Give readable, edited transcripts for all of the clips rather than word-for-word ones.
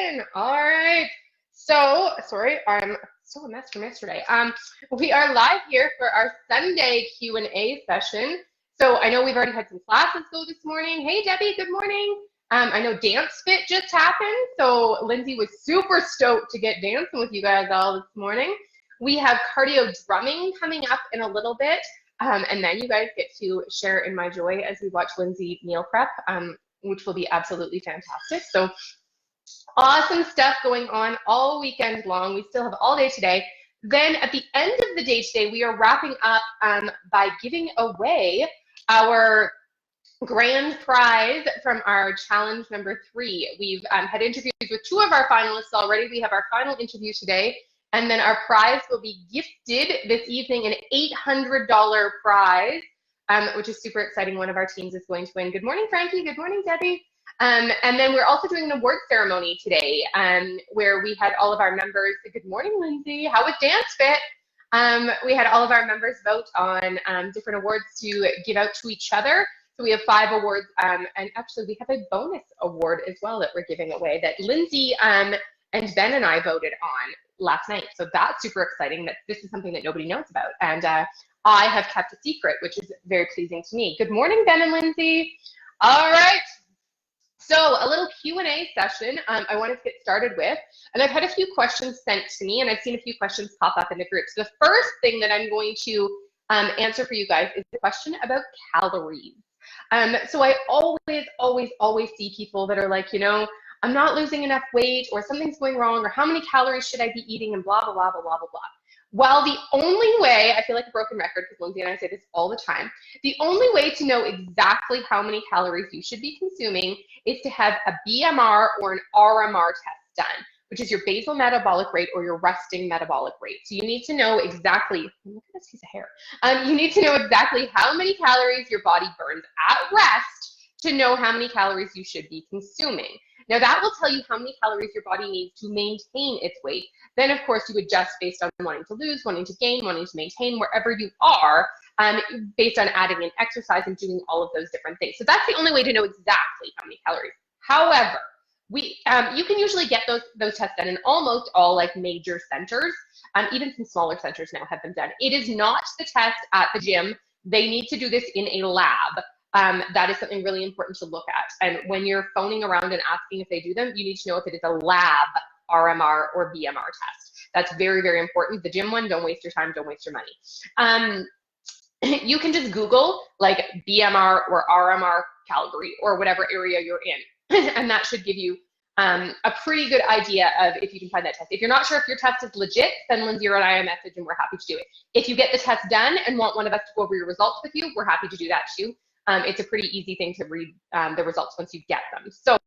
in. All right. So, sorry, I'm still a mess from yesterday. We are live here for our Sunday Q&A session. So I know we've already had some classes go this morning. Hey, Debbie, good morning. I know Dance Fit just happened. So Lindsay was super stoked to get dancing with you guys all this morning. We have cardio drumming coming up in a little bit. And then you guys get to share in my joy as we watch Lindsay meal prep, which will be absolutely fantastic. So awesome stuff going on all weekend long. We still have all day today. Then at the end of the day today, we are wrapping up by giving away our grand prize from our challenge number 3. We've had interviews with 2 of our finalists already. We have our final interview today. And then our prize will be gifted this evening, an $800 prize, which is super exciting. One of our teams is going to win. Good morning, Frankie. Good morning, Debbie. And then we're also doing an award ceremony today, where we had all of our members. Good morning, Lindsay. How was Dance Fit? We had all of our members vote on different awards to give out to each other. So we have 5 awards, and actually we have a bonus award as well that we're giving away that Lindsay and Ben and I voted on last night. So that's super exciting that this is something that nobody knows about. And I have kept a secret, which is very pleasing to me. Good morning, Ben and Lindsay. All right. So a little Q&A session I wanted to get started with. And I've had a few questions sent to me, and I've seen a few questions pop up in the group. So the first thing that I'm going to answer for you guys is the question about calories. So I always see people that are like, you know, I'm not losing enough weight, or something's going wrong, or how many calories should I be eating, and blah, blah, blah, blah, blah, blah, blah. Well, the only way, I feel like a broken record because Lindsay and I say this all the time, the only way to know exactly how many calories you should be consuming is to have a BMR or an RMR test done, which is your basal metabolic rate or your resting metabolic rate. So you need to know exactly, look at this piece of hair. You need to know exactly how many calories your body burns at rest to know how many calories you should be consuming. Now that will tell you how many calories your body needs to maintain its weight. Then of course you adjust based on wanting to lose, wanting to gain, wanting to maintain, wherever you are, based on adding in exercise and doing all of those different things. So that's the only way to know exactly how many calories. However, you can usually get those tests done in almost all like major centers. Even some smaller centers now have them done. It is not the test at the gym. They need to do this in a lab. That is something really important to look at. And when you're phoning around and asking if they do them, you need to know if it is a lab RMR or BMR test. That's very, very important. The gym one, don't waste your time, don't waste your money. You can just Google like BMR or RMR Calgary or whatever area you're in. And that should give you a pretty good idea of if you can find that test. If you're not sure if your test is legit, send Lindsay or I a message and we're happy to do it. If you get the test done and want one of us to go over your results with you, we're happy to do that too. It's a pretty easy thing to read the results once you get them. So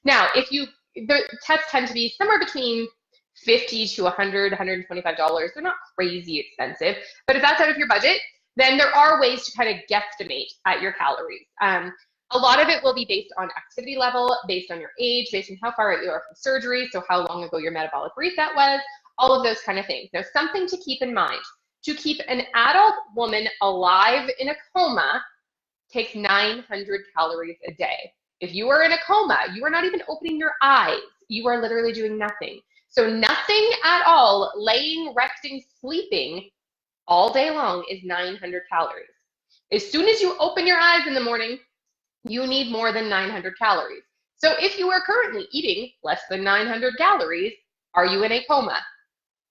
now, the tests tend to be somewhere between $50 to $100, $125. They're not crazy expensive, but if that's out of your budget, then there are ways to kind of guesstimate at your calories. A lot of it will be based on activity level, based on your age, based on how far out you are from surgery, so how long ago your metabolic reset was, all of those kind of things. Now, something to keep in mind, to keep an adult woman alive in a coma takes 900 calories a day. If you are in a coma, you are not even opening your eyes. You are literally doing nothing. So nothing at all, laying, resting, sleeping all day long is 900 calories. As soon as you open your eyes in the morning, you need more than 900 calories. So if you are currently eating less than 900 calories, are you in a coma?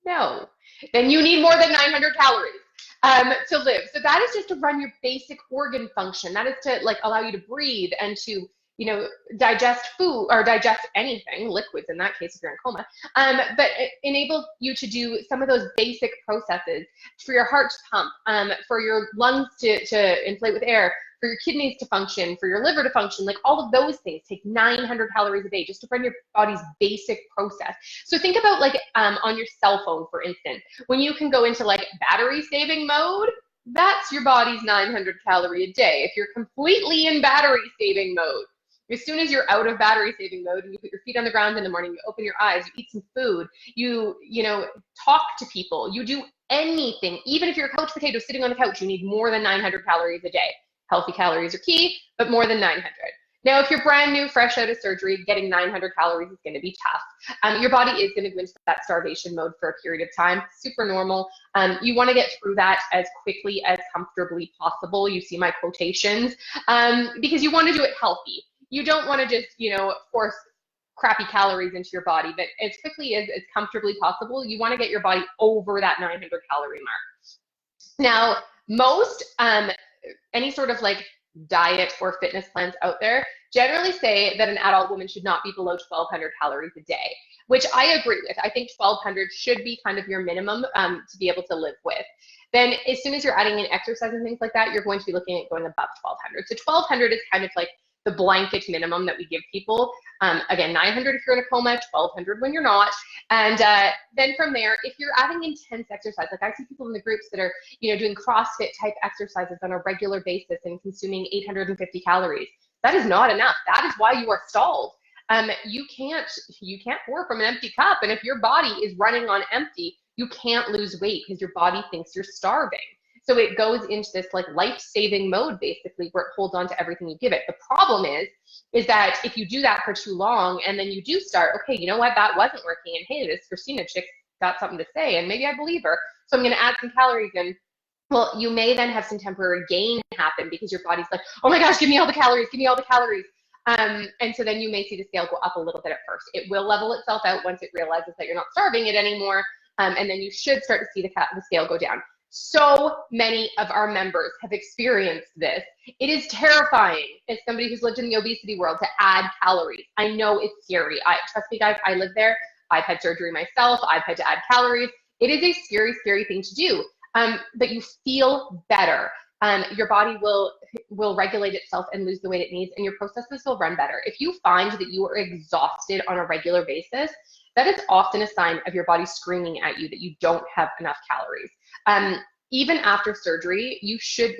No. Then you need more than 900 calories. To live. So that is just to run your basic organ function. That is to like allow you to breathe and to, you know, digest food or digest anything, liquids in that case if you're in coma, but it enables you to do some of those basic processes for your heart to pump, for your lungs to inflate with air, for your kidneys to function, for your liver to function, like all of those things take 900 calories a day just to run your body's basic process. So think about like on your cell phone, for instance, when you can go into like battery saving mode, that's your body's 900 calorie a day. If you're completely in battery saving mode, as soon as you're out of battery saving mode and you put your feet on the ground in the morning, you open your eyes, you eat some food, you know, talk to people, you do anything, even if you're a couch potato sitting on the couch, you need more than 900 calories a day. Healthy calories are key, but more than 900. Now, if you're brand new, fresh out of surgery, getting 900 calories is going to be tough. Your body is going to go into that starvation mode for a period of time. Super normal. You want to get through that as quickly as comfortably possible. You see my quotations, because you want to do it healthy. You don't want to just, force crappy calories into your body, but as quickly as comfortably possible, you want to get your body over that 900 calorie mark. Now, most any sort of like diet or fitness plans out there generally say that an adult woman should not be below 1,200 calories a day, which I agree with. I think 1,200 should be kind of your minimum to be able to live with. Then as soon as you're adding in exercise and things like that, you're going to be looking at going above 1,200. So 1,200 is kind of like the blanket minimum that we give people. Again, 900 if you're in a coma, 1,200 when you're not. And then from there, if you're adding intense exercise, like I see people in the groups that are, doing CrossFit type exercises on a regular basis and consuming 850 calories. That is not enough. That is why you are stalled. You can't pour from an empty cup. And if your body is running on empty, you can't lose weight because your body thinks you're starving. So it goes into this like life-saving mode, basically, where it holds on to everything you give it. The problem is that if you do that for too long and then you do start, okay, you know what, that wasn't working. And hey, this Christina chick got something to say and maybe I believe her. So I'm going to add some calories in. Well, you may then have some temporary gain happen because your body's like, oh my gosh, give me all the calories, give me all the calories. And so then you may see the scale go up a little bit at first. It will level itself out once it realizes that you're not starving it anymore. And then you should start to see the scale go down. So many of our members have experienced this. It is terrifying as somebody who's lived in the obesity world to add calories. I know it's scary. Trust me, guys, I live there. I've had surgery myself. I've had to add calories. It is a scary, scary thing to do. But you feel better. Your body will regulate itself and lose the weight it needs, and your processes will run better. If you find that you are exhausted on a regular basis, that is often a sign of your body screaming at you that you don't have enough calories. Even after surgery, you should,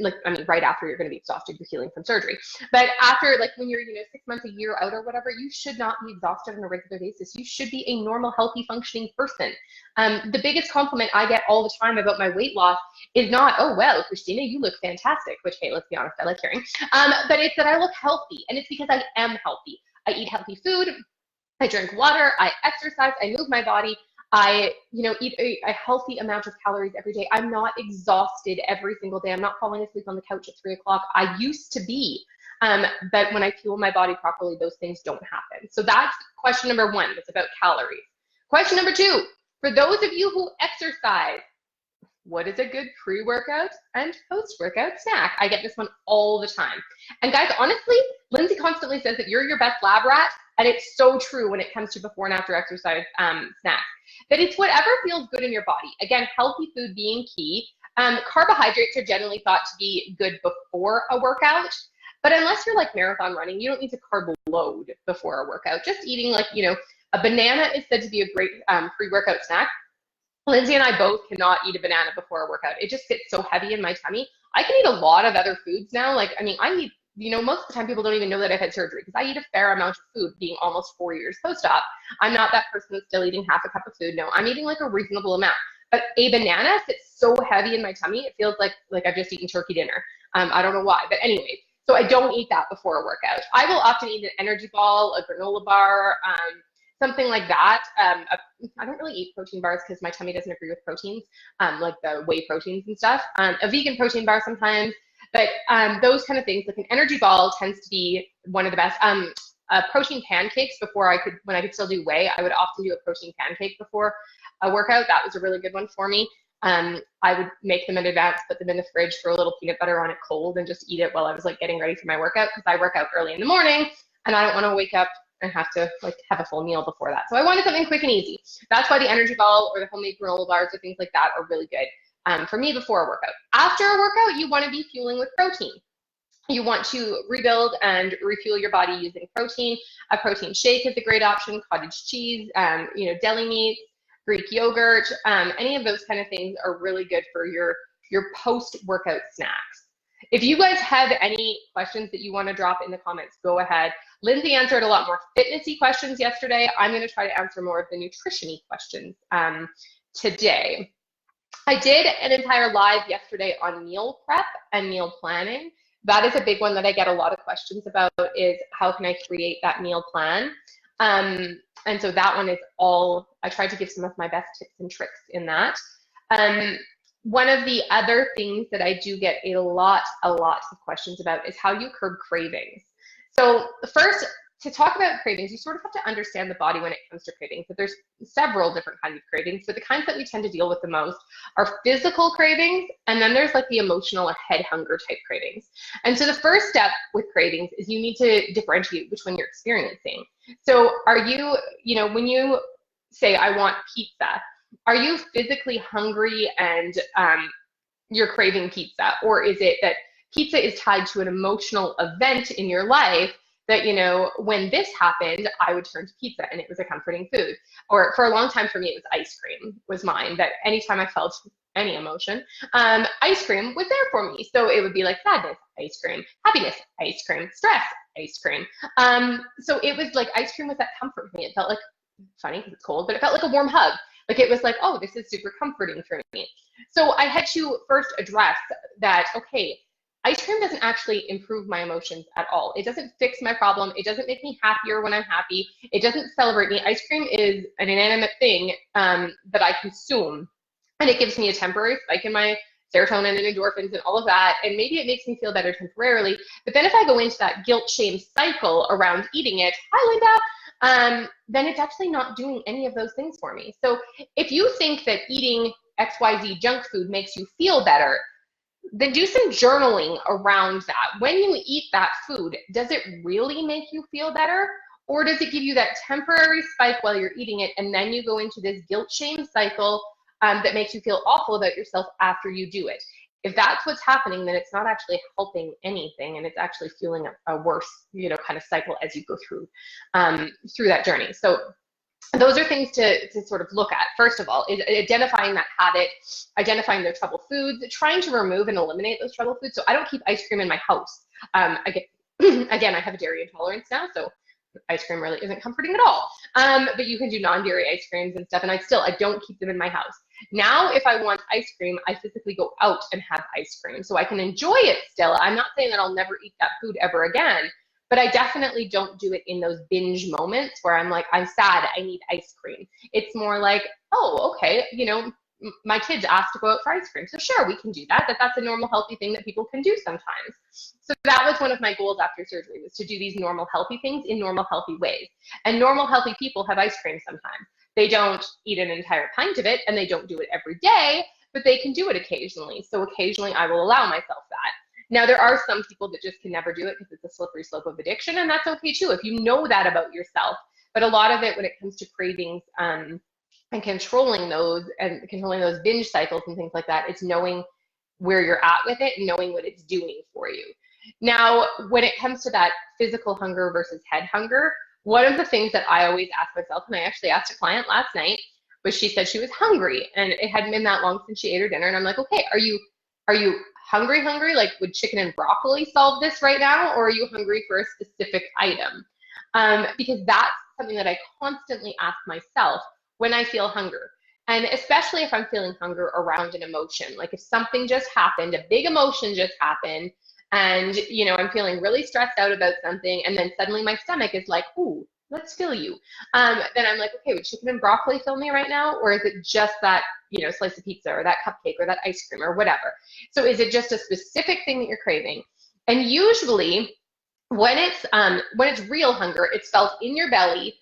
right after you're going to be exhausted, you're healing from surgery. But after, when you're, 6 months, a year out or whatever, you should not be exhausted on a regular basis. You should be a normal, healthy, functioning person. The biggest compliment I get all the time about my weight loss is not, oh, well, Christina, you look fantastic, which, hey, let's be honest, I like hearing. But it's that I look healthy, and it's because I am healthy. I eat healthy food. I drink water, I exercise, I move my body, I eat a healthy amount of calories every day. I'm not exhausted every single day. I'm not falling asleep on the couch at 3 o'clock. I used to be, but when I fuel my body properly, those things don't happen. So that's question number one. It's about calories. Question number two, for those of you who exercise, what is a good pre-workout and post-workout snack? I get this one all the time. And guys, honestly, Lindsay constantly says that you're your best lab rat, and it's so true when it comes to before and after exercise snacks, that it's whatever feels good in your body. Again, healthy food being key. Carbohydrates are generally thought to be good before a workout, but unless you're like marathon running, you don't need to carb load before a workout. Just eating a banana is said to be a great pre-workout snack. Lindsay and I both cannot eat a banana before a workout. It just gets so heavy in my tummy. I can eat a lot of other foods now. I eat, most of the time people don't even know that I've had surgery because I eat a fair amount of food being almost 4 years post-op. I'm not that person that's still eating half a cup of food. No, I'm eating a reasonable amount. But a banana sits so heavy in my tummy, it feels like I've just eaten turkey dinner. I don't know why, but anyway, so I don't eat that before a workout. I will often eat an energy ball, a granola bar, something like that. I don't really eat protein bars because my tummy doesn't agree with proteins, like the whey proteins and stuff. A vegan protein bar sometimes, but those kind of things, like an energy ball tends to be one of the best. Protein pancakes when I could still do whey, I would often do a protein pancake before a workout. That was a really good one for me. I would make them in advance, put them in the fridge, throw a little peanut butter on it cold, and just eat it while I was getting ready for my workout, because I work out early in the morning and I don't want to wake up and have to have a full meal before that. So I wanted something quick and easy. That's why the energy ball or the homemade granola bars or things like that are really good for me before a workout. After a workout, you want to be fueling with protein. You want to rebuild and refuel your body using protein. A protein shake is a great option. Cottage cheese, deli meats, Greek yogurt, any of those kind of things are really good for your post-workout snacks. If you guys have any questions that you want to drop in the comments, go ahead. Lindsay answered a lot more fitnessy questions yesterday. I'm going to try to answer more of the nutrition-y questions today. I did an entire live yesterday on meal prep and meal planning. That is a big one that I get a lot of questions about, is how can I create that meal plan? And so that one is all, I try to give some of my best tips and tricks in that. Um, One of the other things that I do get a lot of questions about is how you curb cravings. So first, to talk about cravings, you sort of have to understand the body when it comes to cravings. But there's several different kinds of cravings, but the kinds that we tend to deal with the most are physical cravings, and then there's like the emotional or head hunger type cravings. And so the first step with cravings is you need to differentiate which one you're experiencing. So are you, when you say, I want pizza, are you physically hungry and you're craving pizza? Or is it that pizza is tied to an emotional event in your life that, when this happened, I would turn to pizza and it was a comforting food? Or for a long time for me, it was ice cream was mine, that anytime I felt any emotion, ice cream was there for me. So it would be like sadness, ice cream, happiness, ice cream, stress, ice cream. So it was like ice cream was that comfort for me. It felt like, funny because it's cold, but it felt like a warm hug. Like it was like, oh, this is super comforting for me. So I had to first address that, okay, ice cream doesn't actually improve my emotions at all. It doesn't fix my problem. It doesn't make me happier when I'm happy. It doesn't celebrate me. Ice cream is an inanimate thing that I consume, and it gives me a temporary spike in my serotonin and endorphins and all of that, and maybe it makes me feel better temporarily. But then if I go into that guilt shame cycle around eating it, hi Linda, then it's actually not doing any of those things for me. So if you think that eating XYZ junk food makes you feel better, then do some journaling around that. When you eat that food, does it really make you feel better? Or does it give you that temporary spike while you're eating it, and then you go into this guilt shame cycle that makes you feel awful about yourself after you do it? If that's what's happening, then it's not actually helping anything, and it's actually fueling a worse, kind of cycle as you go through that journey. So those are things to sort of look at. First of all, is identifying that habit, identifying the trouble foods, trying to remove and eliminate those trouble foods. So I don't keep ice cream in my house. Again, I have a dairy intolerance now, so ice cream really isn't comforting at all. But you can do non-dairy ice creams and stuff, and I don't keep them in my house. Now, if I want ice cream, I physically go out and have ice cream, so I can enjoy it still. I'm not saying that I'll never eat that food ever again, but I definitely don't do it in those binge moments where I'm like, I'm sad, I need ice cream. It's more like, oh, okay, my kids asked to go out for ice cream, so sure, we can do that. That's a normal, healthy thing that people can do sometimes. So that was one of my goals after surgery, was to do these normal, healthy things in normal, healthy ways. And normal, healthy people have ice cream sometimes. They don't eat an entire pint of it, and they don't do it every day, but they can do it occasionally. So occasionally I will allow myself that. Now, there are some people that just can never do it because it's a slippery slope of addiction, and that's okay too, if you know that about yourself. But a lot of it, when it comes to cravings and controlling those binge cycles and things like that, it's knowing where you're at with it and knowing what it's doing for you. Now, when it comes to that physical hunger versus head hunger, one of the things that I always ask myself, and I actually asked a client last night, was she said she was hungry, and it hadn't been that long since she ate her dinner, and I'm like, okay, are you hungry? Like, would chicken and broccoli solve this right now, or are you hungry for a specific item? Because that's something that I constantly ask myself when I feel hunger. And especially if I'm feeling hunger around an emotion, like if something just happened, a big emotion just happened, and I'm feeling really stressed out about something, and then suddenly my stomach is like, ooh, let's fill you. Then I'm like, okay, would chicken and broccoli fill me right now? Or is it just that, slice of pizza or that cupcake or that ice cream or whatever? So is it just a specific thing that you're craving? And usually when it's real hunger, it's felt in your belly,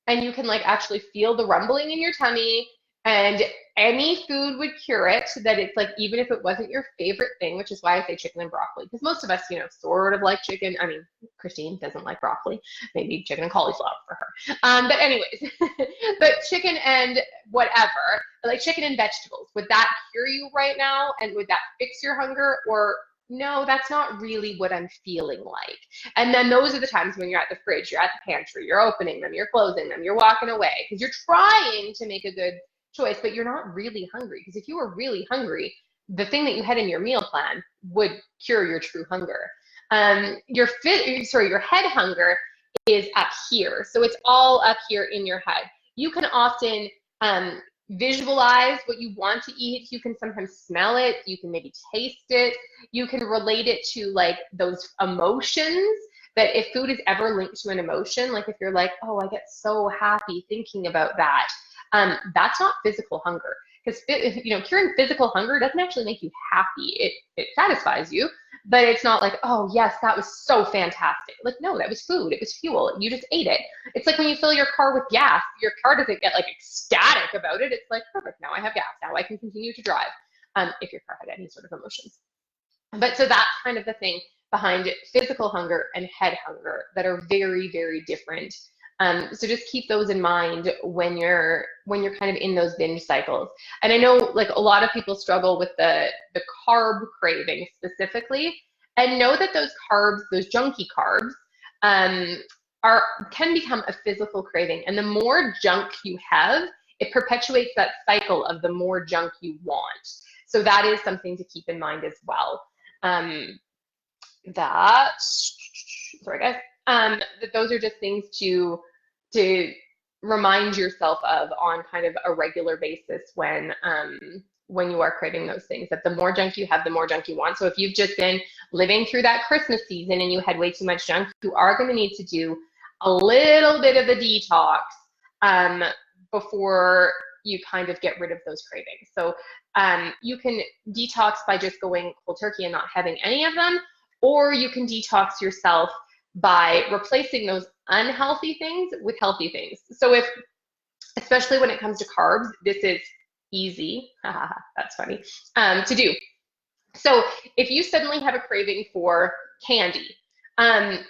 and you can like actually feel the rumbling in your tummy, and any food would cure it. That it's like, even if it wasn't your favorite thing, which is why I say chicken and broccoli, because most of us, sort of like chicken. I mean, Christine doesn't like broccoli, maybe chicken and cauliflower for her. But anyways, but chicken and whatever, like chicken and vegetables, would that cure you right now? And would that fix your hunger? Or no, that's not really what I'm feeling like. And then those are the times when you're at the fridge, you're at the pantry, you're opening them, you're closing them, you're walking away, because you're trying to make a good choice, but you're not really hungry. Because if you were really hungry, the thing that you had in your meal plan would cure your true hunger. Your head hunger is up here. So it's all up here in your head. You can often, visualize what you want to eat. You can sometimes smell it. You can maybe taste it. You can relate it to like those emotions, that if food is ever linked to an emotion, like if you're like, oh, I get so happy thinking about that, that's not physical hunger. Because curing physical hunger doesn't actually make you happy. It satisfies you, but it's not like, oh yes, that was so fantastic. Like, no, that was food. It was fuel. You just ate it. It's like when you fill your car with gas, your car doesn't get like ecstatic about it. It's like, perfect, now I have gas. Now I can continue to drive, if your car had any sort of emotions. But so that's kind of the thing behind physical hunger and head hunger that are very, very different. So just keep those in mind when you're kind of in those binge cycles. And I know like a lot of people struggle with the carb craving specifically, and know that those carbs, those junky carbs, can become a physical craving. And the more junk you have, it perpetuates that cycle of the more junk you want. So that is something to keep in mind as well. Sorry guys, that those are just things to remind yourself of on kind of a regular basis when you are craving those things, that the more junk you have, the more junk you want. So if you've just been living through that Christmas season and you had way too much junk, you are going to need to do a little bit of a detox before you kind of get rid of those cravings. So you can detox by just going cold turkey and not having any of them, or you can detox yourself by replacing those unhealthy things with healthy things. So especially when it comes to carbs, this is easy, that's funny, to do. So if you suddenly have a craving for candy,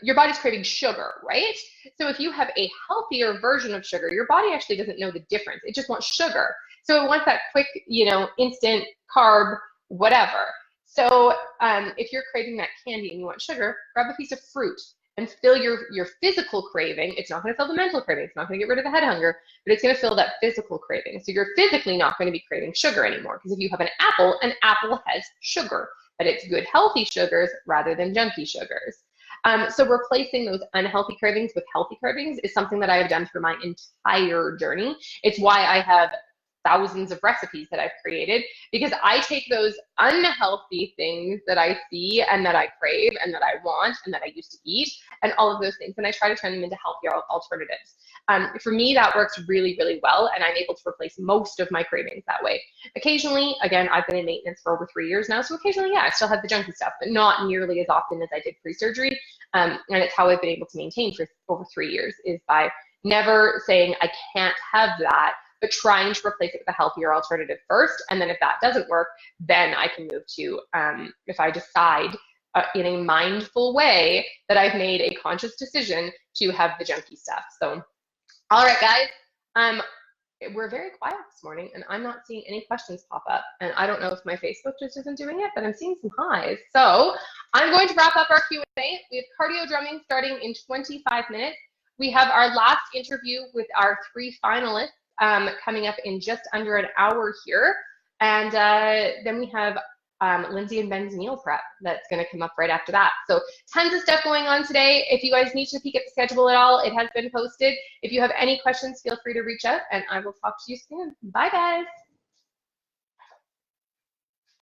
your body's craving sugar, right? So if you have a healthier version of sugar, your body actually doesn't know the difference. It just wants sugar. So it wants that quick, instant carb, whatever. So if you're craving that candy and you want sugar, grab a piece of fruit and fill your physical craving. It's not going to fill the mental craving. It's not going to get rid of the head hunger, but it's going to fill that physical craving. So you're physically not going to be craving sugar anymore, because if you have an apple has sugar, but it's good, healthy sugars rather than junky sugars. So replacing those unhealthy cravings with healthy cravings is something that I have done through my entire journey. It's why I have thousands of recipes that I've created, because I take those unhealthy things that I see and that I crave and that I want and that I used to eat and all of those things, and I try to turn them into healthier alternatives. For me, that works really, really well, and I'm able to replace most of my cravings that way. Occasionally, again, I've been in maintenance for over 3 years now, so occasionally, yeah, I still have the junky stuff, but not nearly as often as I did pre-surgery, and it's how I've been able to maintain for over 3 years, is by never saying I can't have that, but trying to replace it with a healthier alternative first. And then if that doesn't work, then I can move to, if I decide in a mindful way that I've made a conscious decision to have the junky stuff. So, all right, guys, we're very quiet this morning and I'm not seeing any questions pop up. And I don't know if my Facebook just isn't doing it, but I'm seeing some highs. So I'm going to wrap up our Q&A. We have cardio drumming starting in 25 minutes. We have our last interview with our 3 finalists coming up in just under an hour here. And then we have Lindsay and Ben's meal prep that's going to come up right after that. So tons of stuff going on today. If you guys need to peek at the schedule at all, it has been posted. If you have any questions, feel free to reach out and I will talk to you soon. Bye, guys.